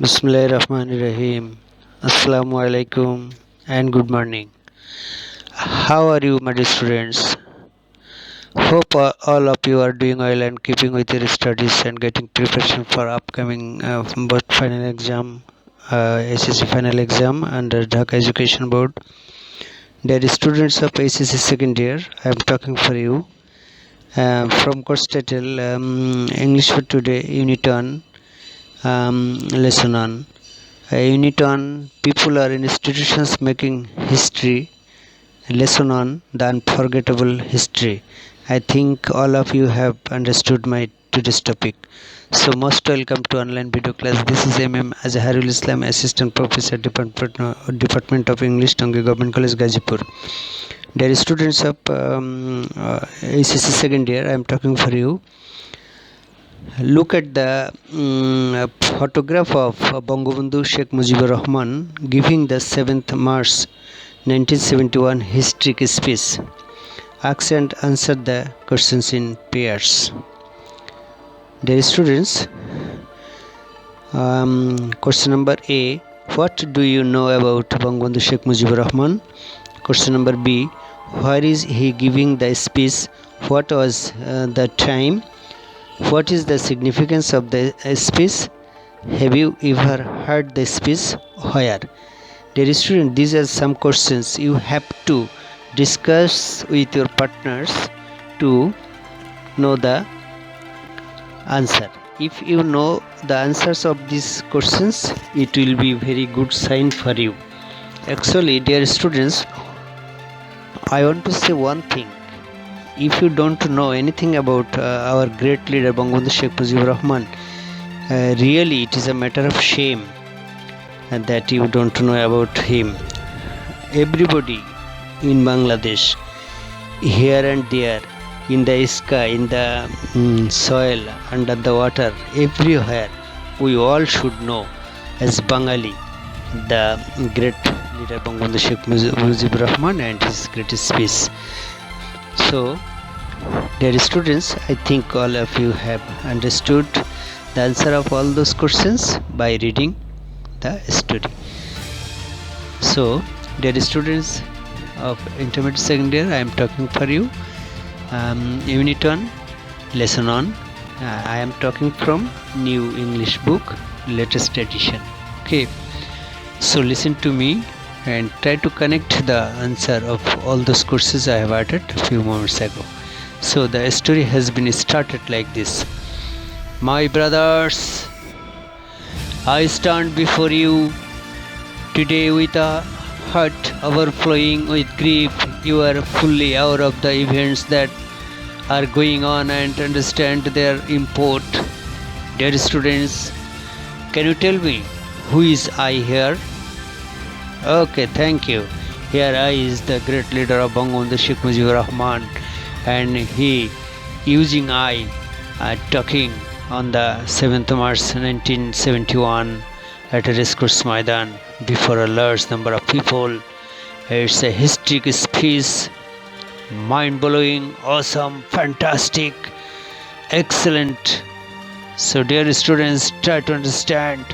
Bismillahirrahmanirrahim. Assalamu alaikum and good morning. How are you, my dear students? Hope all of you are doing well and keeping with your studies and getting preparation for upcoming both final exam, HSC final exam under Dhaka Education Board. Dear students of HSC second year, I am talking for you from course title English for Today, Unit on Lesson on. Unit on People or Institutions Making History, lesson on the unforgettable history. I think all of you have understood my today's topic. So most welcome to online video class. This is Azaharul Islam, Assistant Professor, Department of English, Tongi Government College, Gazipur. Dear students of HSC second year, I am talking for you. Look at the photograph of Bangabandhu Sheikh Mujibur Rahman giving the 7th March 1971 historic speech. Ask and answer the questions in pairs. Dear students, question number A. What do you know about Bangabandhu Sheikh Mujibur Rahman? Question number B. Where is he giving the speech? What was the time? What is the significance of the speech? Have you ever heard the speech? Where? Dear student, these are some questions you have to discuss with your partners to know the answer. If you know the answers of these questions, it will be very good sign for you. Actually, dear students, I want to say one thing. If you don't know anything about our great leader Bangabandhu Sheikh Mujibur Rahman, really it is a matter of shame that you don't know about him. Everybody in Bangladesh, here and there, in the sky, in the soil, under the water, everywhere, we all should know as Bengali the great leader Bangabandhu Sheikh Mujibur Rahman and his great speech. So, dear students, I think all of you have understood the answer of all those questions by reading the story. So, dear students of intermediate second year, I am talking for you. Unit on, lesson on. I am talking from New English Book, latest edition. Okay. So, listen to me and try to connect the answer of all those courses I have added a few moments ago. So the story has been started like this. My brothers, I stand before you today with a heart overflowing with grief. You are fully aware of the events that are going on and understand their import. Dear students, can you tell me who is I here? Okay, thank you. Here I is the great leader of Bangabandhu Sheikh Mujibur Rahman, and he using I talking on the 7th March 1971 at a racecourse Maidan before a large number of people. It's a historic speech, mind-blowing, awesome, fantastic, excellent. So dear students, try to understand.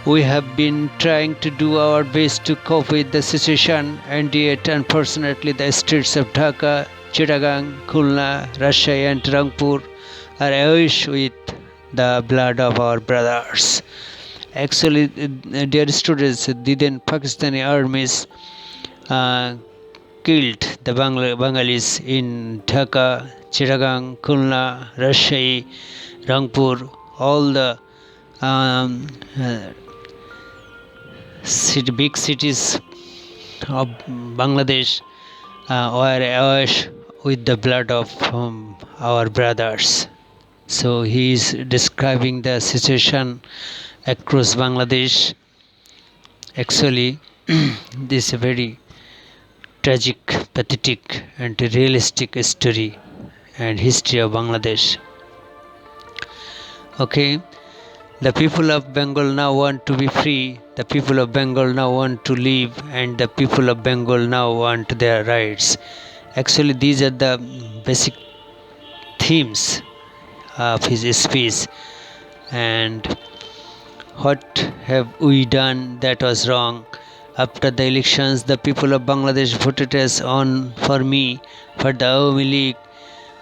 We have been trying to do our best to cope with the situation, and yet unfortunately the streets of Dhaka, Chittagong, Khulna, Rajshahi and Rangpur are awash with the blood of our brothers. Actually, dear students, the then Pakistani armies killed the Bengalis in Dhaka, Chittagong, Khulna, Rajshahi, Rangpur, all the big cities of Bangladesh were awash with the blood of our brothers. So he is describing the situation across Bangladesh. Actually, this is a very tragic, pathetic and realistic story and history of Bangladesh. Okay. The people of Bengal now want to be free, the people of Bengal now want to live, and the people of Bengal now want their rights. Actually, these are the basic themes of his speech, and What have we done that was wrong? After the elections, the people of Bangladesh voted us on for me, for the Awami League.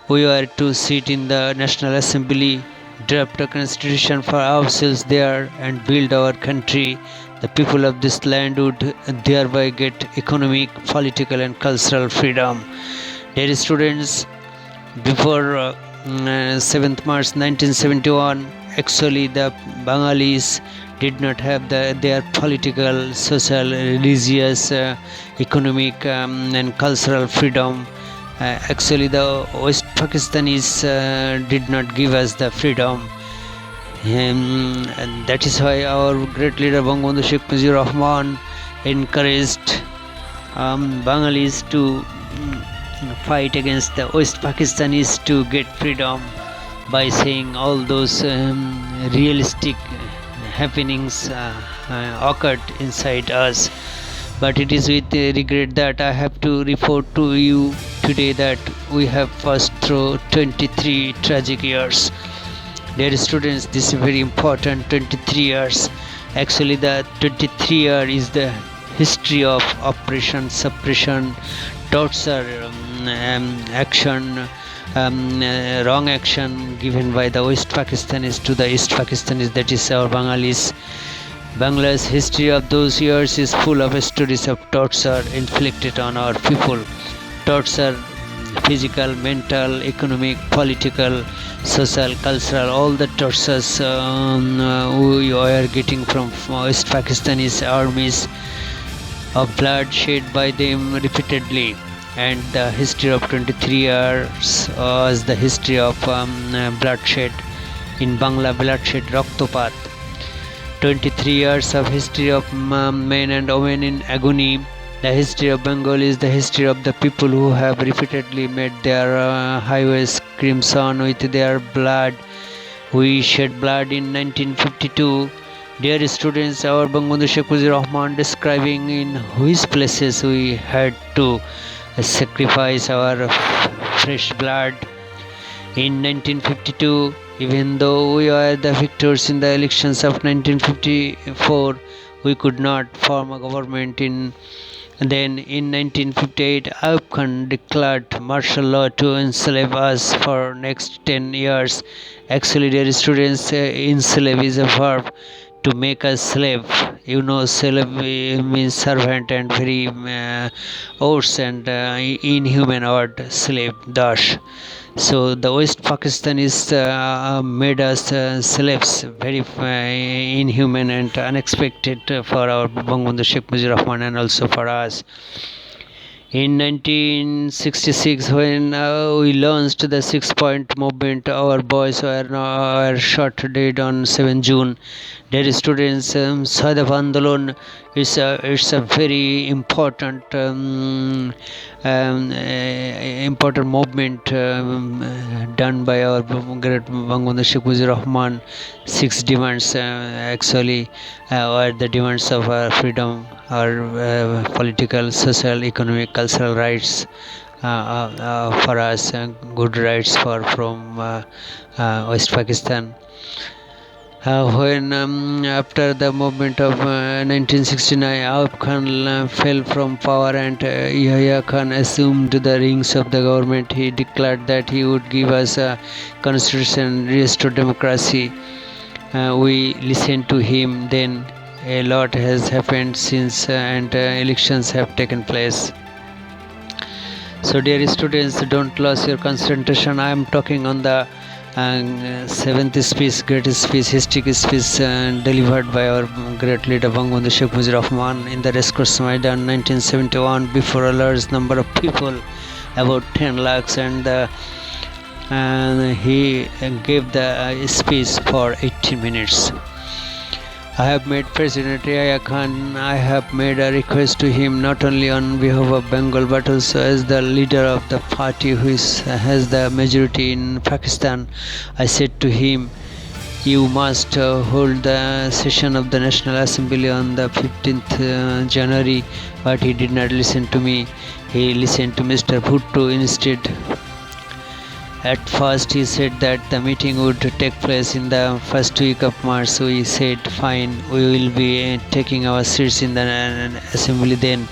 We were to sit in the National Assembly, draft a constitution for ourselves there, and build our country. The people of this land would thereby get economic, political, and cultural freedom. Dear students, before 7th March 1971, actually the Bengalis did not have their political, social, religious, economic, and cultural freedom. Actually, the West Pakistanis did not give us the freedom. And that is why our great leader Bangabandhu Sheikh Mujibur Rahman encouraged Bengalis to fight against the West Pakistanis to get freedom by saying all those realistic happenings occurred inside us. But it is with regret that I have to report to you today that we have passed through 23 tragic years. Dear students, this is very important. 23 years. Actually, the 23 year is the history of oppression, suppression, torture, action, wrong action given by the West Pakistanis to the East Pakistanis, that is our Bengalis. Bangladesh history of those years is full of stories of torture inflicted on our people. Torture, physical, mental, economic, political, social, cultural, all the tortures we are getting from West Pakistanis armies, of blood shed by them repeatedly. And the history of 23 years was the history of bloodshed in Bangla, bloodshed, Raktopat. 23 years of history of men and women in agony. The history of Bengal is the history of the people who have repeatedly made their highways crimson with their blood. We shed blood in 1952. Dear students, our Bangabandhu Sheikh Mujibur Rahman describing in which places we had to sacrifice our fresh blood. In 1952, even though we were the victors in the elections of 1954, we could not form a government. Then in 1958, Ayub Khan declared martial law to enslave us for next 10 years. Actually, dear students, enslave is a verb to make us slave. You know, slave means servant and very worse and inhuman word, slave, dash. So the West Pakistanis made us slaves, very inhuman and unexpected for our Bangabandhu Sheikh Mujibur Rahman and also for us. In 1966, when we launched the 6-point movement, our boys were shot dead on 7 June. Dear students, Sadaf Andolon is a very important important movement done by our great Bangabandhu Sheikh Mujibur Rahman. 6 demands actually were the demands of our freedom, our political, social, economic, cultural rights for us, good rights from West Pakistan. When after the movement of 1969, Ayub Khan fell from power and Yahya Khan assumed the reins of the government, he declared that he would give us a constitution, restore democracy. We listened to him. Then a lot has happened since and elections have taken place. So dear students, don't lose your concentration. I am talking on the 7th speech, greatest speech, historic speech delivered by our great leader Bangabandhu Sheikh Mujibur Rahman in the Racecourse Maidan 1971 before a large number of people, about 10 lakhs, and he gave the speech for 18 minutes. I have made President Yahya Khan, I have made a request to him not only on behalf of Bengal but also as the leader of the party who has the majority in Pakistan. I said to him, you must hold the session of the National Assembly on the 15th January, but he did not listen to me. He listened to Mr. Bhutto instead. At first he said that the meeting would take place in the first week of March. So we said fine, we will be taking our seats in the assembly. Then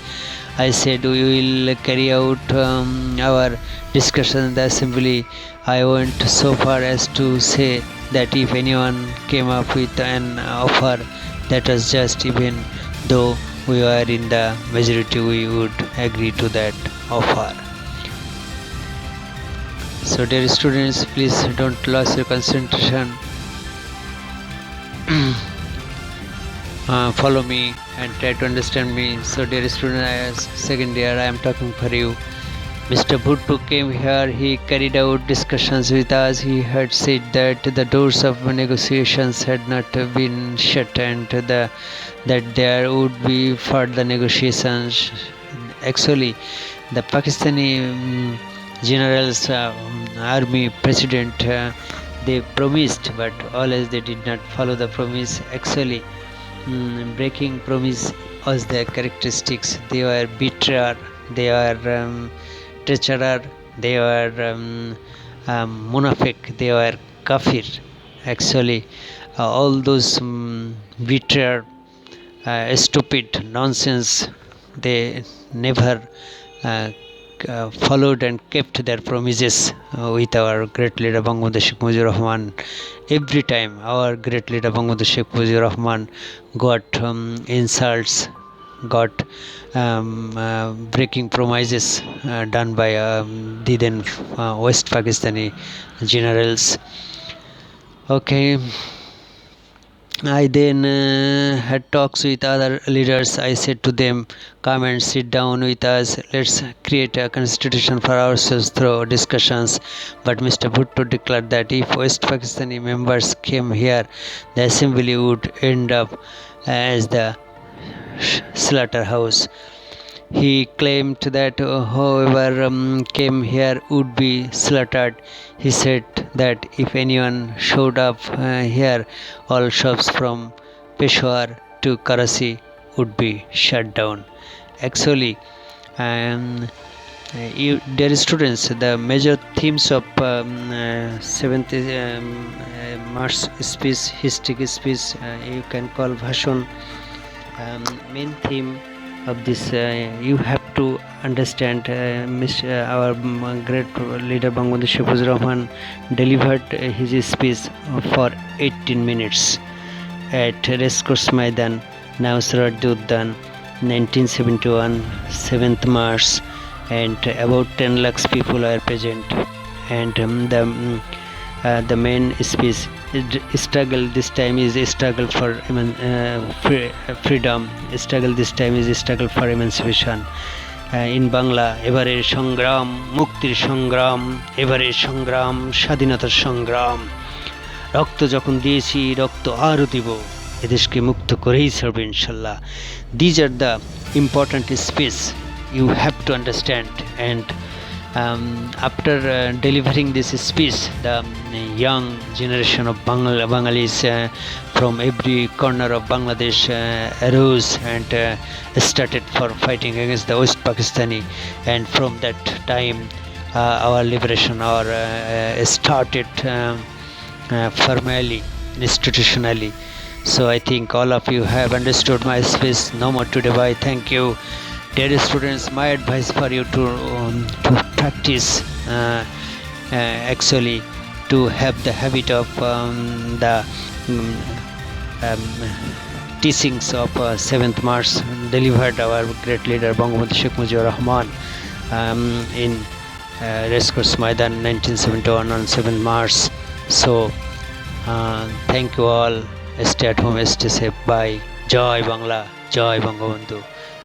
I said we will carry out our discussion in the assembly. I went so far as to say that if anyone came up with an offer that was just, even though we were in the majority, we would agree to that offer. So dear students, please don't lose your concentration. Follow me and try to understand me. So dear student, as second year I am talking for you. Mr. Bhutto came here, he carried out discussions with us. He had said that the doors of negotiations had not been shut and that there would be further negotiations. Actually, the Pakistani generals, army president, they promised, but always they did not follow the promise. Actually, breaking promise was their characteristics. They were betrayer, they were treacherer, they were munafiq, they were kafir. Actually, all those betrayer, stupid nonsense, they never followed and kept their promises with our great leader Bangabandhu Sheikh Mujibur Rahman. Every time our great leader Bangabandhu Sheikh Mujibur Rahman got insults, got breaking promises done by the then West Pakistani generals. Okay, I then had talks with other leaders. I said to them, come and sit down with us, let's create a constitution for ourselves through discussions. But Mr. Bhutto declared that if West Pakistani members came here, the assembly would end up as the slaughterhouse. He claimed that whoever came here would be slaughtered. He said that if anyone showed up here, all shops from Peshawar to Karachi would be shut down. Actually, dear students, the major themes of 7th March speech, historic speech, you can call Bhashon. Main theme of this, you have to understand, our great leader Bangabandhu Sheikh Mujibur Rahman delivered his speech for 18 minutes at Racecourse Maidan, Navsarat Uddan, 1971, 7th March, and about 10 lakhs people are present. And the main speech, struggle this time is a struggle for freedom, struggle this time is a struggle for emancipation. In Bangla, এবারের সংগ্রাম মুক্তির সংগ্রাম, এবারের সংগ্রাম স্বাধীনতার সংগ্রাম, রক্ত যখন দিয়েছি রক্ত আরও দিব, এদেশকে মুক্ত করেই ছাড়ব ইনশাল্লাহ. These are the important speech you have to understand. And after delivering this speech, the young generation of Bengalis from every corner of Bangladesh arose and started for fighting against the West Pakistani. And from that time, our liberation started formally, institutionally. So I think all of you have understood my speech. No more to divide. Thank you. Dear students, my advice for you to practice, actually to have the habit of the teachings of 7th March delivered our great leader Bangabandhu Sheikh Mujibur Rahman in Racecourse Maidan 1971 on 7th March. So thank you all. Stay at home, stay safe. Bye. Jai Bangla, Jai Bangabandhu.